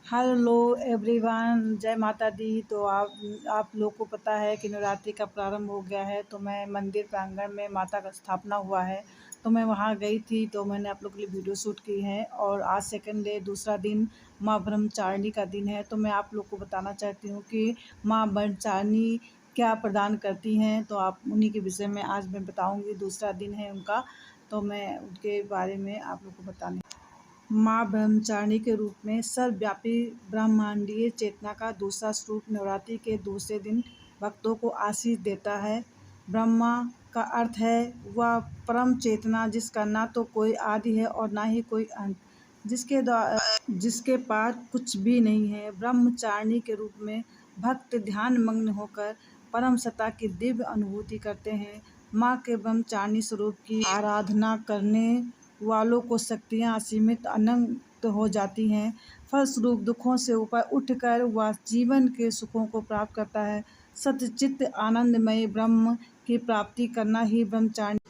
Hello everyone, जय माता दी। तो आप लोग को पता है कि नवरात्रि का प्रारंभ हो गया है। तो मैं मंदिर प्रांगण में माता का स्थापना हुआ है, तो मैं वहां गई थी। तो मैंने आप लोग के लिए वीडियो शूट की है। और आज सेकंड डे, दूसरा दिन माँ ब्रह्मचारिणी का दिन है। तो मैं आप लोग को बताना चाहती हूँ कि माँ ब्रह्मचारिणी क्या प्रदान करती हैं। तो आप उन्हीं के विषय में आज मैं बताऊँगी। दूसरा दिन है उनका, तो मैं उनके बारे में आप लोग को बताने। माँ ब्रह्मचारिणी के रूप में सर्वव्यापी ब्रह्मांडीय चेतना का दूसरा स्वरूप नवरात्रि के दूसरे दिन भक्तों को आशीष देता है। ब्रह्मा का अर्थ है वह परम चेतना, जिसका ना तो कोई आदि है और ना ही कोई अंत, जिसके पास कुछ भी नहीं है। ब्रह्मचारिणी के रूप में भक्त ध्यान मग्न होकर परम सत्ता की दिव्य अनुभूति करते हैं। माँ के ब्रह्मचारिणी स्वरूप की आराधना करने वालों को शक्तियाँ असीमित अनंत हो जाती हैं। फलस्वरूप दुखों से ऊपर उठकर वह जीवन के सुखों को प्राप्त करता है। सच्चित आनंदमय ब्रह्म की प्राप्ति करना ही ब्रह्मचारिणी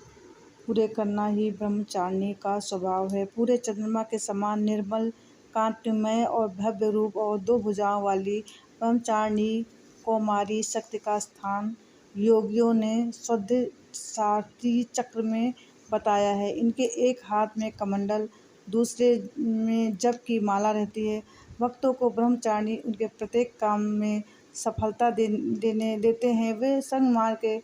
का स्वभाव है। पूरे चंद्रमा के समान निर्मल, कांतिमय और भव्य रूप और दो भुजाओं वाली ब्रह्मचारिणी कौमारी शक्ति का स्थान योगियों ने स्वादिष्टार्थी चक्र में बताया है। इनके एक हाथ में कमंडल, दूसरे में जप की माला रहती है। भक्तों को ब्रह्मचारिणी उनके प्रत्येक काम में सफलता देते हैं। वे संग मार्ग के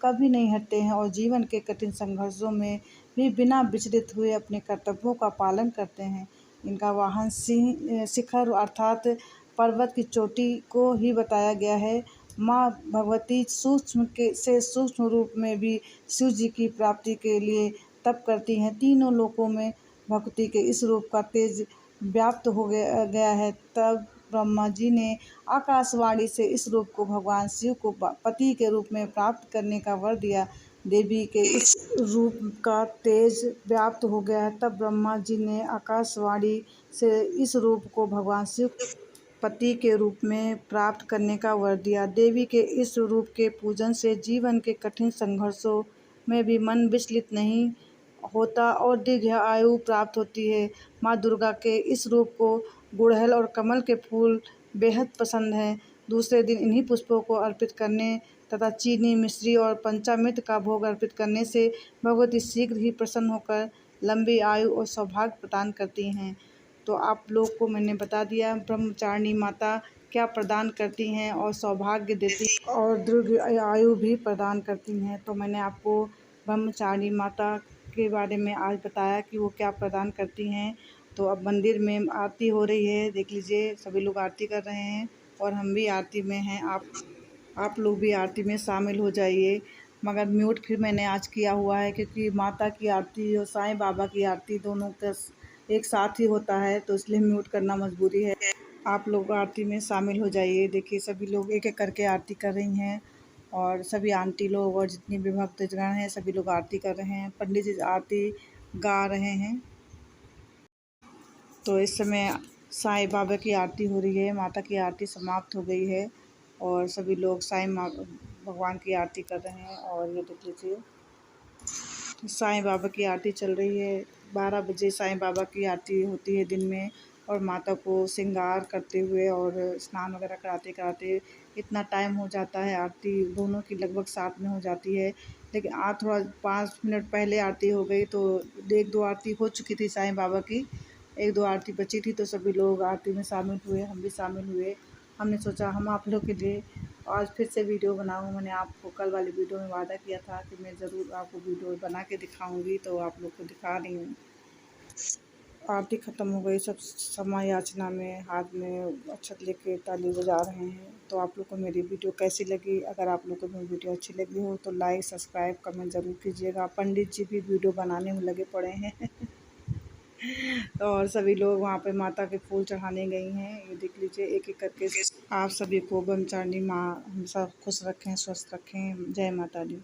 कभी नहीं हटते हैं और जीवन के कठिन संघर्षों में भी बिना विचलित हुए अपने कर्तव्यों का पालन करते हैं। इनका वाहन शिखर अर्थात पर्वत की चोटी को ही बताया गया है। माँ भगवती से सूक्ष्म रूप में भी शिव जी की प्राप्ति के लिए तप करती हैं। तीनों लोकों में भक्ति के इस रूप का तेज व्याप्त हो गया है। तब ब्रह्मा जी ने आकाशवाणी से इस रूप को भगवान शिव को पति के रूप में प्राप्त करने का वर दिया। देवी के इस रूप का तेज व्याप्त हो गया है। तब ब्रह्मा जी ने आकाशवाणी से इस रूप को भगवान शिव पति के रूप में प्राप्त करने का वर दिया। देवी के इस रूप के पूजन से जीवन के कठिन संघर्षों में भी मन विचलित नहीं होता और दीर्घ आयु प्राप्त होती है। माँ दुर्गा के इस रूप को गुड़हल और कमल के फूल बेहद पसंद हैं। दूसरे दिन इन्हीं पुष्पों को अर्पित करने तथा चीनी, मिश्री और पंचामृत का भोग अर्पित करने से भगवती शीघ्र ही प्रसन्न होकर लंबी आयु और सौभाग्य प्रदान करती हैं। तो आप लोग को मैंने बता दिया ब्रह्मचारिणी माता क्या प्रदान करती हैं और सौभाग्य देती और दीर्घ आयु भी प्रदान करती हैं। तो मैंने आपको ब्रह्मचारिणी माता के बारे में आज बताया कि वो क्या प्रदान करती हैं। तो अब मंदिर में आरती हो रही है, देख लीजिए सभी लोग आरती कर रहे हैं और हम भी आरती में हैं। आप लोग भी आरती में शामिल हो जाइए। मगर म्यूट फिर मैंने आज किया हुआ है क्योंकि माता की आरती और साईं बाबा की आरती दोनों का एक साथ ही होता है, तो इसलिए म्यूट करना मजबूरी है। आप लोग आरती में शामिल हो जाइए। देखिए सभी लोग एक एक करके आरती कर रही हैं और सभी आंटी लोग और जितनी भी भक्तजन हैं सभी लोग आरती कर रहे हैं। पंडित जी आरती गा रहे हैं। तो इस समय साईं बाबा की आरती हो रही है। माता की आरती समाप्त हो गई है और सभी लोग साईं भगवान की आरती कर रहे हैं। और ये देख लीजिए साईं बाबा की आरती चल रही है। 12 बजे साईं बाबा की आरती होती है दिन में और माता को श्रृंगार करते हुए और स्नान वगैरह कराते कराते इतना टाइम हो जाता है। आरती दोनों की लगभग साथ में हो जाती है, लेकिन आज थोड़ा 5 मिनट पहले आरती हो गई तो 1-2 आरती हो चुकी थी साईं बाबा की, 1-2 आरती बची थी। तो सभी लोग आरती में शामिल हुए, हम भी शामिल हुए। हमने सोचा हम आप लोग के लिए आज फिर से वीडियो बनाऊँ। मैंने आपको कल वाली वीडियो में वादा किया था कि मैं ज़रूर आपको वीडियो बना के दिखाऊंगी, तो आप लोग को दिखा रही हूँ। आरती ख़त्म हो गई, सब क्षमा याचना में हाथ में अक्षत लेके ताली बजा रहे हैं। तो आप लोग को मेरी वीडियो कैसी लगी? अगर आप लोग को मेरी वीडियो अच्छी लगी हो तो लाइक, सब्सक्राइब, कमेंट ज़रूर कीजिएगा। पंडित जी भी वीडियो बनाने में लगे पड़े हैं और सभी लोग वहाँ पे माता के फूल चढ़ाने गई हैं। ये देख लीजिए एक एक करके। आप सभी को ब्रह्मचारिणी माँ हमेशा खुश रखें, स्वस्थ रखें। जय माता दी।